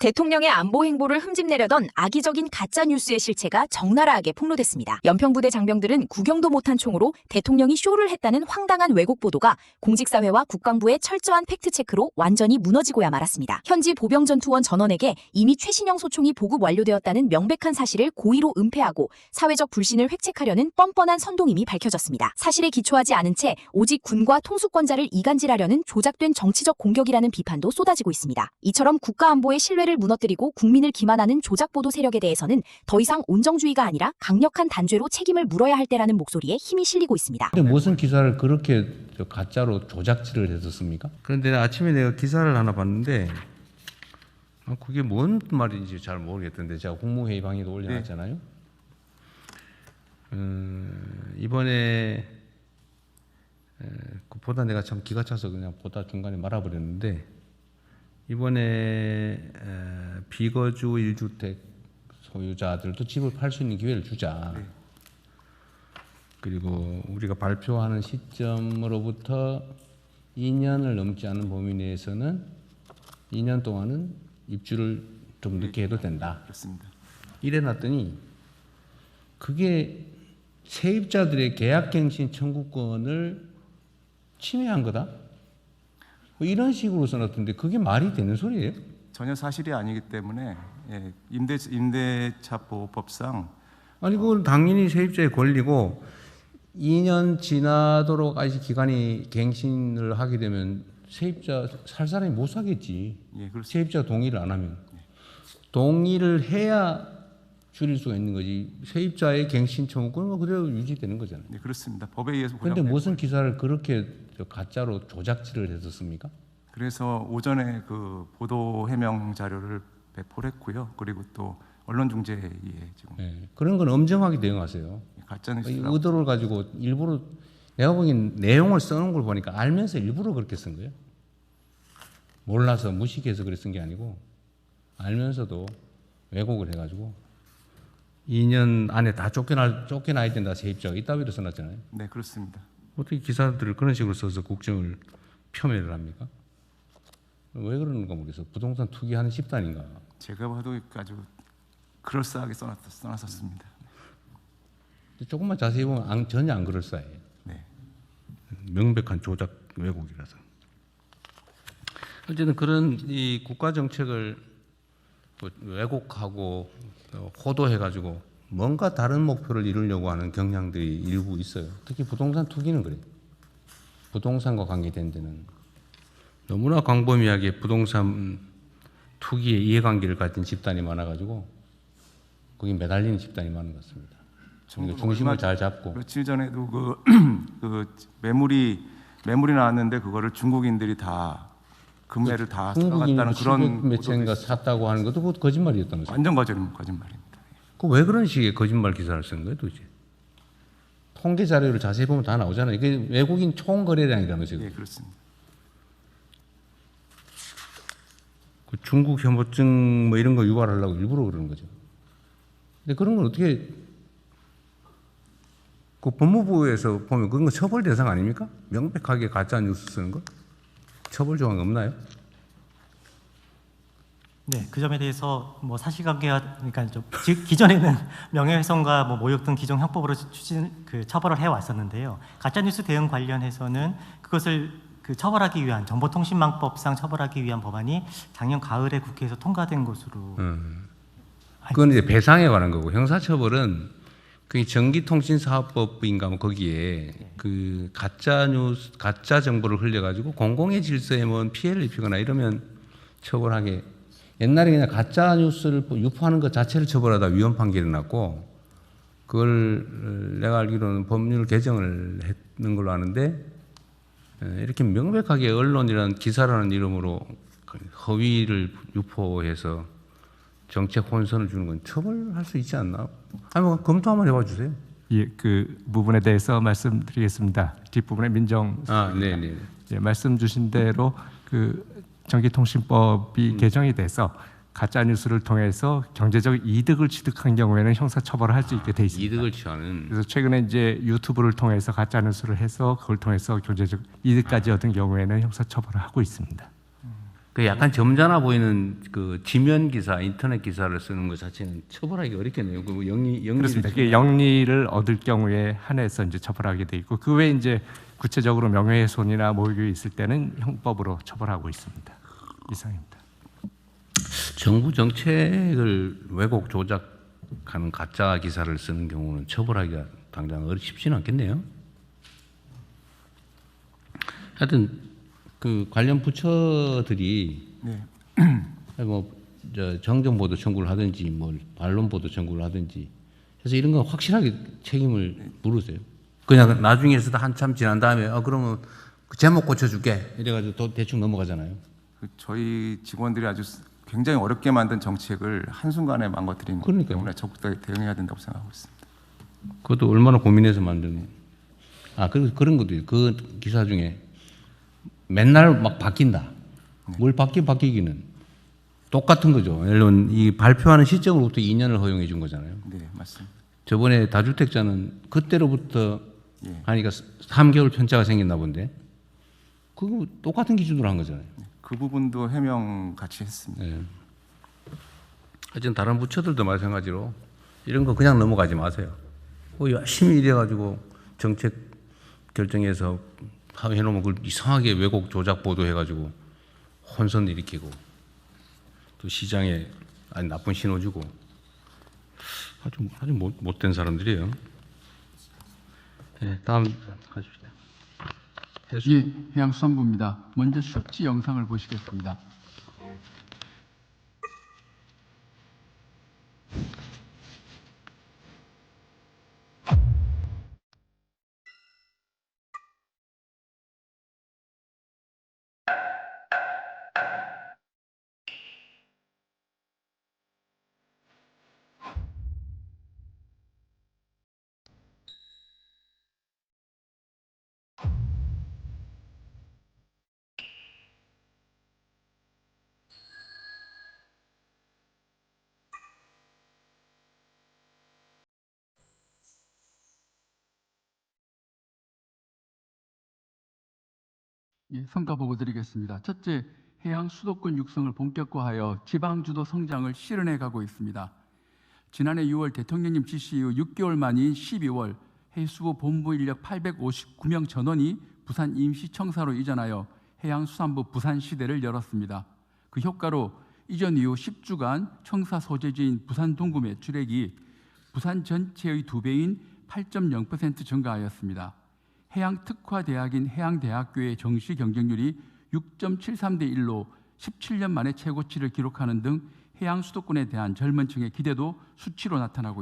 대통령의 안보 행보를 흠집내려던 악의적인 가짜뉴스의 실체가 적나라하게 폭로됐습니다. 연평부대 장병들은 구경도 못한 총으로 대통령이 쇼를 했다는 황당한 왜곡 보도가 공직사회와 국방부의 철저한 팩트체크로 완전히 무너지고야 말았습니다. 현지 보병전투원 전원에게 이미 최신형 소총이 보급 완료되었다는 명백한 사실을 고의로 은폐하고 사회적 불신을 획책하려는 뻔뻔한 선동임이 밝혀졌습니다. 사실에 기초하지 않은 채 오직 군과 통수권자를 이간질하려는 조작된 정치적 공격이라는 비판도 쏟아지고 있습니다. 이처럼 국가안보의 신뢰를 무너뜨리고 국민을 기만하는 조작보도 세력에 대해서는 더 이상 온정주의가 아니라 강력한 단죄로 책임을 물어야 할 때라는 목소리에 힘이 실리고 있습니다. 근데 무슨 기사를 그렇게 가짜로 조작질을 했었습니까? 그런데 아침에 내가 기사를 하나 봤는데 그게 뭔 말인지 잘 모르겠던데 제가 국무회의 방에도 올려놨잖아요. 이번에 보다 내가 참 기가 차서 그냥 보다 중간에 말아버렸는데 이번에 비거주 1주택 소유자들도 집을 팔 수 있는 기회를 주자. 네. 그리고 우리가 발표하는 시점으로부터 2년을 넘지 않은 범위 내에서는 2년 동안은 입주를 좀 늦게 해도 된다. 그렇습니다. 이래놨더니 그게 세입자들의 계약갱신 청구권을 침해한 거다. 뭐 이런 식으로 써놨던데 그게 말이 되는 소리예요? 전혀 사실이 아니기 때문에 임대차보호법상 아니 그건 당연히 세입자의 권리고 2년 지나도록 아직 기간이 갱신을 하게 되면 세입자 살 사람이 못 사겠지. 예, 그렇습니다. 세입자 동의를 안 하면 동의를 해야 줄일 수가 있는 거지. 세입자의 갱신 청구권은 그대로 유지되는 거잖아요. 네, 그렇습니다. 법에 의해서 그런데 무슨 기사를 그렇게 가짜로 조작질을 했었습니까? 그래서 오전에 그 보도 해명 자료를 배포를 했고요. 그리고 또 언론중재위에 지금 네, 그런 건 엄정하게 대응하세요. 가짜뉴스라고 의도를 가지고 일부러 내가 보기엔 내용을 써놓은 걸 보니까 알면서 일부러 그렇게 쓴 거예요. 몰라서 무식해서 그래 쓴 게 아니고 알면서도 왜곡을 해가지고 2년 안에 다 쫓겨나야 된다 세입자가 이따위로 써놨잖아요. 네, 그렇습니다. 어떻게 기사들을 그런 식으로 써서 국정을 폄훼를 합니까? 왜 그러는가 모르겠어. 부동산 투기하는 집단인가. 제가 봐도 아주 그럴싸하게 써놨었습니다. 조금만 자세히 보면 전혀 안 그럴싸해요. 네. 명백한 조작 왜곡이라서. 어쨌든 그런 이 국가 정책을 왜곡하고 호도해가지고 뭔가 다른 목표를 이루려고 하는 경향들이 일부 있어요. 특히 부동산 투기는 그래요. 부동산과 관계된 데는 너무나 광범위하게 부동산 투기의 이해관계를 가진 집단이 많아가지고 거기 매달리는 집단이 많은 것 같습니다. 그러니까 중심을 잘 잡고. 며칠 전에도 그 매물이 나왔는데 그거를 중국인들이 다 금매를 다 들어갔다는 그런 매체인가 샀다고 하는 것도 그것도 거짓말이었다면서요. 완전 거짓말입니다. 그 왜 그런 식의 거짓말 기사를 쓰는 거예요, 도대체? 통계 자료를 자세히 보면 다 나오잖아요. 이게 외국인 총거래량이라면서요. 예, 그렇습니다. 그 중국 혐오증 뭐 이런 거 유발하려고 일부러 그러는 거죠. 근데 그런 건 어떻게 그 법무부에서 보면 그건 처벌 대상 아닙니까? 명백하게 가짜 뉴스 쓰는 거? 처벌 조항 없나요? 네, 그 점에 대해서 뭐 사실관계가 그러니까 좀 기존에는 명예훼손과 뭐 모욕 등 기존 형법으로 처벌을 해 왔었는데요. 가짜 뉴스 대응 관련해서는 그것을 처벌하기 위한 정보통신망법상 처벌하기 위한 법안이 작년 가을에 국회에서 통과된 것으로. 그건 이제 배상에 관한 거고 형사처벌은 그 전기통신사업법인가 뭐 거기에 그 가짜 뉴스, 가짜 정보를 흘려가지고 공공의 질서에 뭐 피해를 입히거나 이러면 처벌하게. 옛날에 그냥 가짜 뉴스를 유포하는 것 자체를 처벌하다 위헌 판결이 났고 그걸 내가 알기로는 법률 개정을 했는 걸로 아는데 이렇게 명백하게 언론이라는 기사라는 이름으로 허위를 유포해서 정책 혼선을 주는 건 처벌할 수 있지 않나? 아니 뭐 검토 한번 해봐 주세요. 예, 그 부분에 대해서 말씀드리겠습니다. 뒷부분에 민정. 네네. 예, 말씀 주신 대로 그 전기통신법이 개정이 돼서 가짜 뉴스를 통해서 경제적 이득을 취득한 경우에는 형사 처벌을 할 수 있게 돼 있습니다. 이득을 취하는. 그래서 최근에 이제 유튜브를 통해서 가짜 뉴스를 해서 그걸 통해서 경제적 이득까지 얻은 경우에는 형사 처벌을 하고 있습니다. 그 약간 점잖아 보이는 그 지면 기사, 인터넷 기사를 쓰는 것 자체는 처벌하기 어렵겠네요. 그 그렇습니다. 그게 영리를 얻을 경우에 한해서 이제 처벌하게 돼 있고 그 외에 이제 구체적으로 명예훼손이나 모욕이 있을 때는 형법으로 처벌하고 있습니다. 이상입니다. 정부 정책을 왜곡 조작하는 가짜 기사를 쓰는 경우는 처벌하기가 당장 쉽지는 않겠네요. 하여튼 그 관련 부처들이 네. 저 정정보도 청구를 하든지 뭐 반론보도 청구를 하든지 해서 이런 거 확실하게 책임을 물으세요. 그냥 나중에서도 한참 지난 다음에 그러면 그 제목 고쳐줄게 이래가지고 또 대충 넘어가잖아요. 저희 직원들이 아주 굉장히 어렵게 만든 정책을 한순간에 망가뜨리는 거기 그러니까요. 때문에 적극적으로 대응해야 된다고 생각하고 있습니다. 그것도 얼마나 고민해서 만든. 그런 것도 있어요. 그 기사 중에 맨날 막 바뀐다. 뭘 바뀌기는 똑같은 거죠. 예를 들면 이 발표하는 시점으로부터 2년을 허용해 준 거잖아요. 네, 맞습니다. 저번에 다주택자는 그때로부터 예. 하니까 3개월 편차가 생겼나 본데 그거 똑같은 기준으로 한 거잖아요. 그 부분도 해명 같이 했습니다. 예. 하여튼 다른 부처들도 마찬가지로 이런 거 그냥 넘어가지 마세요. 열심히 일해가지고 정책 결정해서 해놓으면 그걸 이상하게 왜곡 조작 보도해가지고 혼선 일으키고 또 시장에 나쁜 신호 주고 아주 못된 사람들이에요. 네, 다음 가십시다. 예, 해양수산부입니다. 먼저 쇼츠 영상을 보시겠습니다. 예, 성과 보고 드리겠습니다. 첫째, 해양 수도권 육성을 본격화하여 지방주도 성장을 실현해 가고 있습니다. 지난해 6월 대통령님 지시 이후 6개월 만인 12월 해수부 본부 인력 859명 전원이 부산 임시청사로 이전하여 해양수산부 부산시대를 열었습니다. 그 효과로 이전 이후 10주간 청사 소재지인 부산 동구 매출액이 부산 전체의 2배인 8.0% 증가하였습니다. 해양특화대학인 해양대학교의 정시 경쟁률이 6.73대 1로 17년 만에 최고치를 기록하는 등 해양 수도권에 대한 젊은 층의 기대도 수치로 나타나고 있습니다.